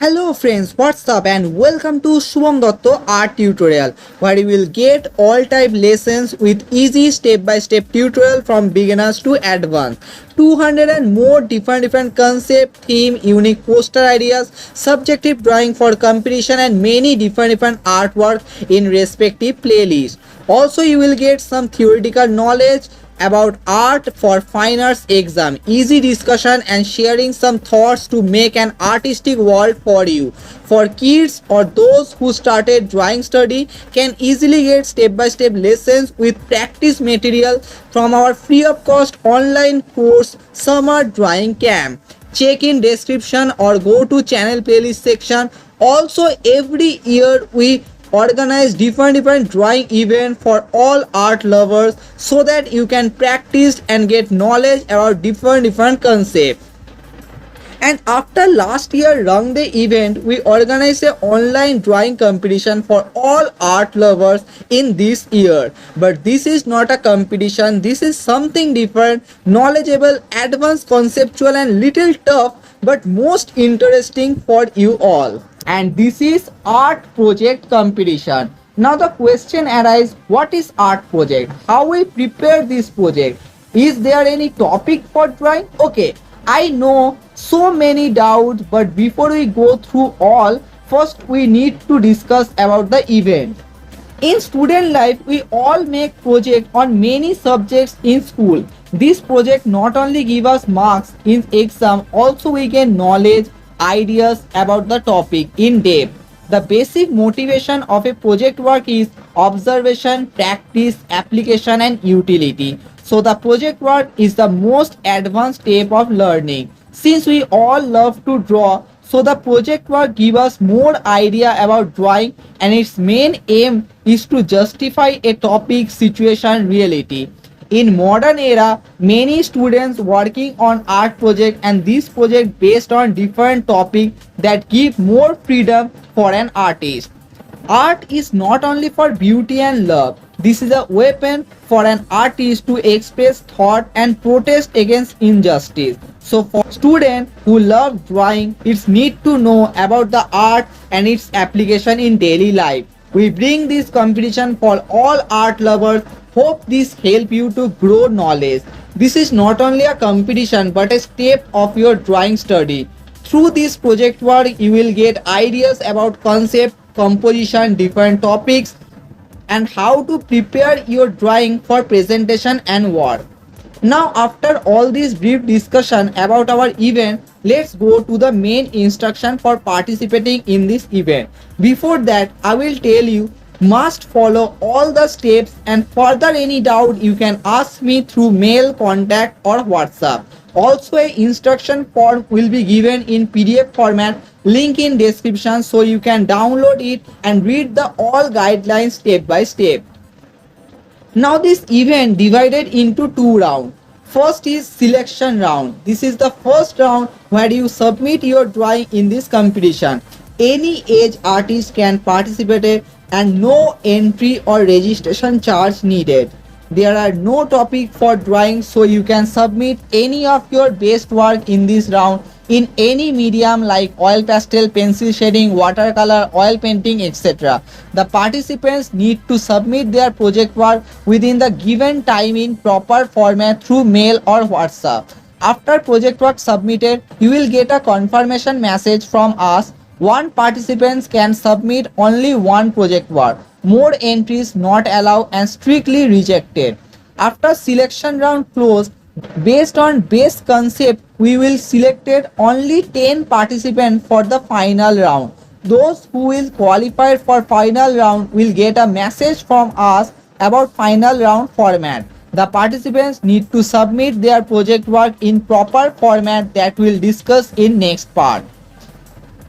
Hello friends, what's up and welcome to Shubhom Dutta art tutorial where you will get all type lessons with easy step-by-step tutorial from beginners to advanced. 200 and more different concept, theme, unique poster ideas, subjective drawing for competition and many different artwork in respective playlists. Also you will get some theoretical knowledge about art for fine arts exam, easy discussion and sharing some thoughts to make an artistic world for you. For kids or those who started drawing study can easily get step-by-step lessons with practice material from our free of cost online course Summer Drawing Camp. Check in description or go to channel playlist section. Also every year we organize different drawing event for all art lovers so that you can practice and get knowledge about different concepts. And after last year Rang Day event, we organized a online drawing competition for all art lovers in this year. But this is not a competition, this is something different, knowledgeable, advanced, conceptual and little tough but most interesting for you all. And this is art project competition. Now the question arises, what is art project? How we prepare this project? Is there any topic for drawing? Okay, I know so many doubts, but before we go through all, first we need to discuss about the event. In student life, we all make project on many subjects in school. This project not only give us marks in exam, also we gain knowledge, ideas about the topic in depth. The basic motivation of a project work is observation, practice, application and utility. So the project work is the most advanced step of learning. Since we all love to draw, so the project work gives us more idea about drawing and its main aim is to justify a topic, situation, reality. In modern era, many students working on art project and this project based on different topic that give more freedom for an artist. Art is not only for beauty and love. This is a weapon for an artist to express thought and protest against injustice. So for students who love drawing, it's need to know about the art and its application in daily life. We bring this competition for all art lovers. Hope this help you to grow knowledge. This is not only a competition but a step of your drawing study. Through this project work, you will get ideas about concept, composition, different topics and how to prepare your drawing for presentation and work. Now after all this brief discussion about our event, let's go to the main instruction for participating in this event. Before that, I will tell you must follow all the steps and further any doubt you can ask me through mail, contact or WhatsApp. Also a instruction form will be given in PDF format, link in description so you can download it and read the all guidelines step by step. Now this event divided into two rounds. First is selection round. This is the first round where you submit your drawing in this competition. Any age artist can participate and no entry or registration charge needed. There are no topic for drawing so you can submit any of your best work in this round in any medium like oil pastel, pencil shading, watercolor, oil painting, etc. The participants need to submit their project work within the given time in proper format through mail or WhatsApp. After project work submitted, you will get a confirmation message from us. One participant can submit only one project work. More entries not allowed and strictly rejected. After selection round closed, based on best concept, we will selected only 10 participants for the final round. Those who will qualify for final round will get a message from us about final round format. The participants need to submit their project work in proper format that we'll discuss in next part.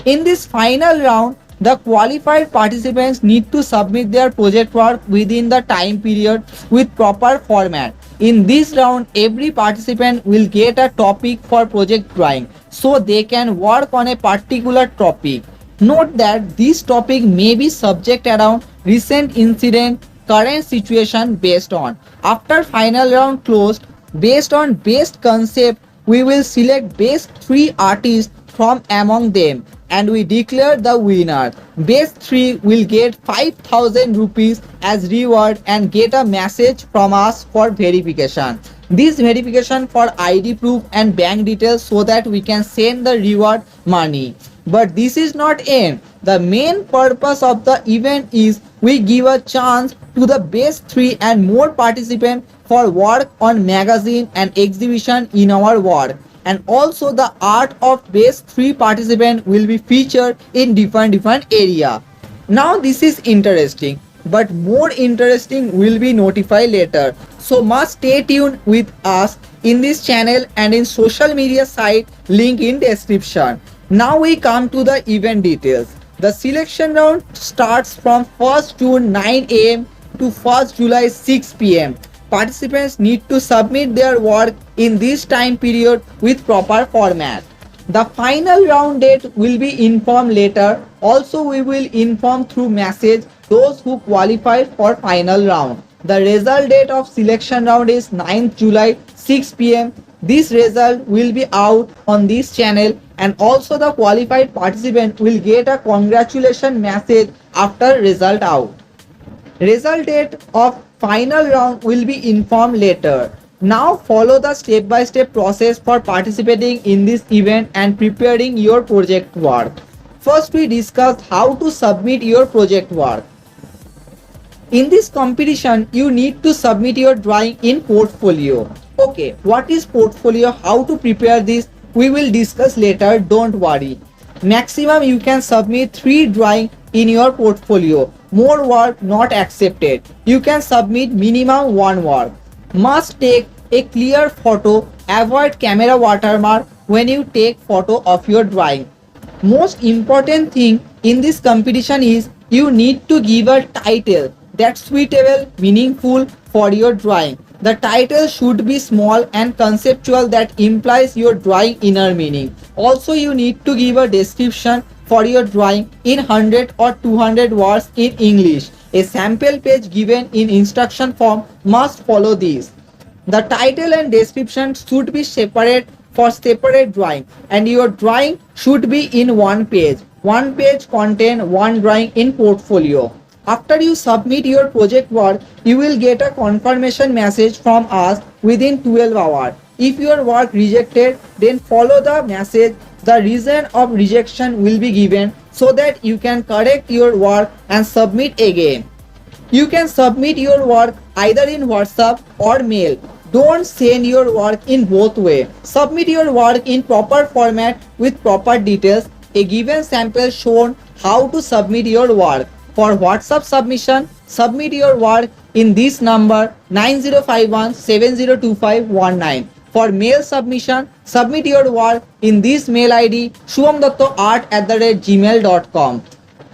In this final round, the qualified participants need to submit their project work within the time period with proper format. In this round, every participant will get a topic for project drawing so they can work on a particular topic. Note that this topic may be subject around recent incident, current situation based on. After final round closed, based on best concept, we will select best 3 artists from among them. and we declare the winner. Best 3 will get 5000 rupees as reward and get a message from us for verification. This verification for ID proof and bank details so that we can send the reward money. But this is not end. The main purpose of the event is we give a chance to the best 3 and more participants for work on magazine and exhibition in our work. And also the art of best 3 participants will be featured in different area. Now this is interesting, but more interesting will be notified later. So must stay tuned with us in this channel and in social media site, link in description. Now we come to the event details. The selection round starts from 1st June 9 am to 1st July 6 pm. Participants need to submit their work in this time period with proper format. The final round date will be informed later. Also, we will inform through message those who qualify for final round. The result date of selection round is 9th July 6 pm. This result will be out on this channel, and also the qualified participant will get a congratulation message after result out. Result date of final round will be informed later. Now follow the step-by-step process for participating in this event and preparing your project work. First, we discussed how to submit your project work. In this competition, you need to submit your drawing in portfolio. Okay, what is portfolio? How to prepare this? We will discuss later, don't worry. Maximum you can submit 3 drawings in your portfolio. More work not accepted. You can submit minimum 1 work. Must take a clear photo. Avoid camera watermark when you take photo of your drawing. Most important thing in this competition is you need to give a title that's suitable, meaningful for your drawing. The title should be small and conceptual that implies your drawing inner meaning. Also, you need to give a description for your drawing in 100 or 200 words in English. A sample page given in instruction form must follow these. The title and description should be separate for separate drawing, and your drawing should be in one page. One page contain one drawing in portfolio. After you submit your project work, you will get a confirmation message from us within 12 hours. If your work rejected, then follow the message. The reason of rejection will be given so that you can correct your work and submit again. You can submit your work either in WhatsApp or mail. Don't send your work in both ways. Submit your work in proper format with proper details. A given sample shown how to submit your work. For WhatsApp submission, submit your work in this number 9051 702519. For mail submission, submit your work in this mail ID shubhomduttaart@gmail.com.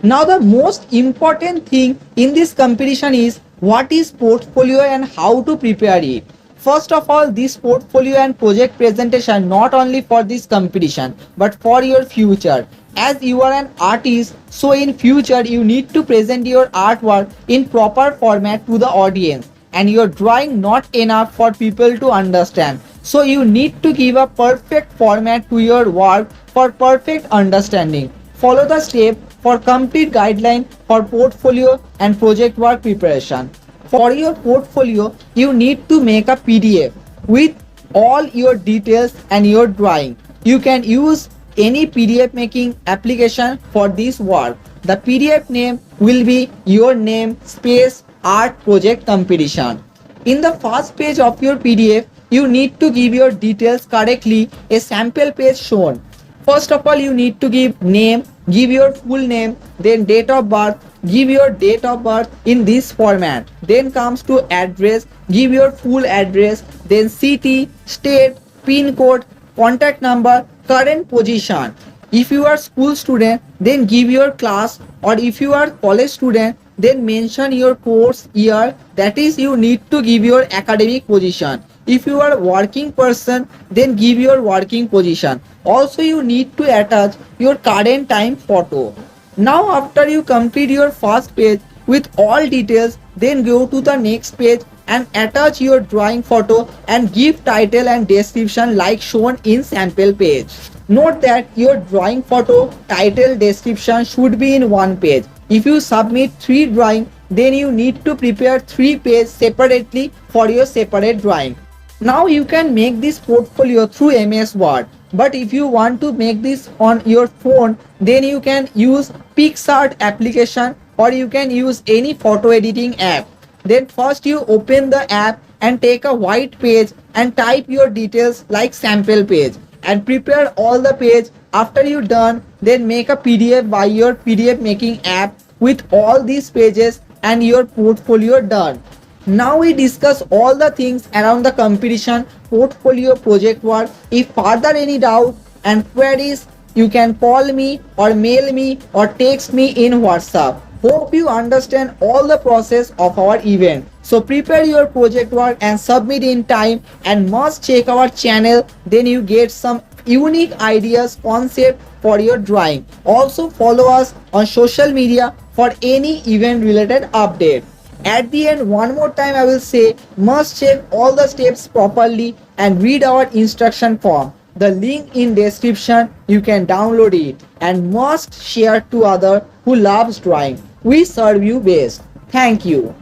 Now the most important thing in this competition is what is portfolio and how to prepare it. First of all, this portfolio and project presentation not only for this competition but for your future. As you are an artist, so in future you need to present your artwork in proper format to the audience, and your drawing not enough for people to understand. So you need to give a perfect format to your work for perfect understanding. Follow the step for complete guideline for portfolio and project work preparation. For your portfolio, you need to make a PDF with all your details and your drawing. You can use any PDF making application for this work. The PDF name will be your name space art project competition. In the first page of your PDF, you need to give your details correctly. A sample page shown. First of all, you need to give name, give your full name, then date of birth, give your date of birth in this format. Then comes to address, give your full address, then city, state, pin code, contact number, current position. If you are school student, then give your class, or if you are college student, then mention your course year, that is you need to give your academic position. If you are working person, then give your working position. Also you need to attach your current time photo. Now after you complete your first page with all details, then go to the next page and attach your drawing photo and give title and description like shown in sample page. Note that your drawing photo, title, description should be in one page. If you submit 3 drawing, then you need to prepare 3 pages separately for your separate drawing. Now you can make this portfolio through MS Word. But if you want to make this on your phone, then you can use PixArt application or you can use any photo editing app. Then first you open the app and take a white page and type your details like sample page and prepare all the page. After you done, then make a PDF by your PDF making app with all these pages and your portfolio done. Now we discuss all the things around the competition, portfolio, project work. If further any doubt and queries, you can call me or mail me or text me in WhatsApp. Hope you understand all the process of our event. So prepare your project work and submit in time, and must check our channel, then you get some unique ideas, concept for your drawing. Also follow us on social media for any event related update. At the end, one more time I will say, must check all the steps properly and read our instruction form. The link in description, you can download it, and must share to other who loves drawing. We serve you best. Thank you.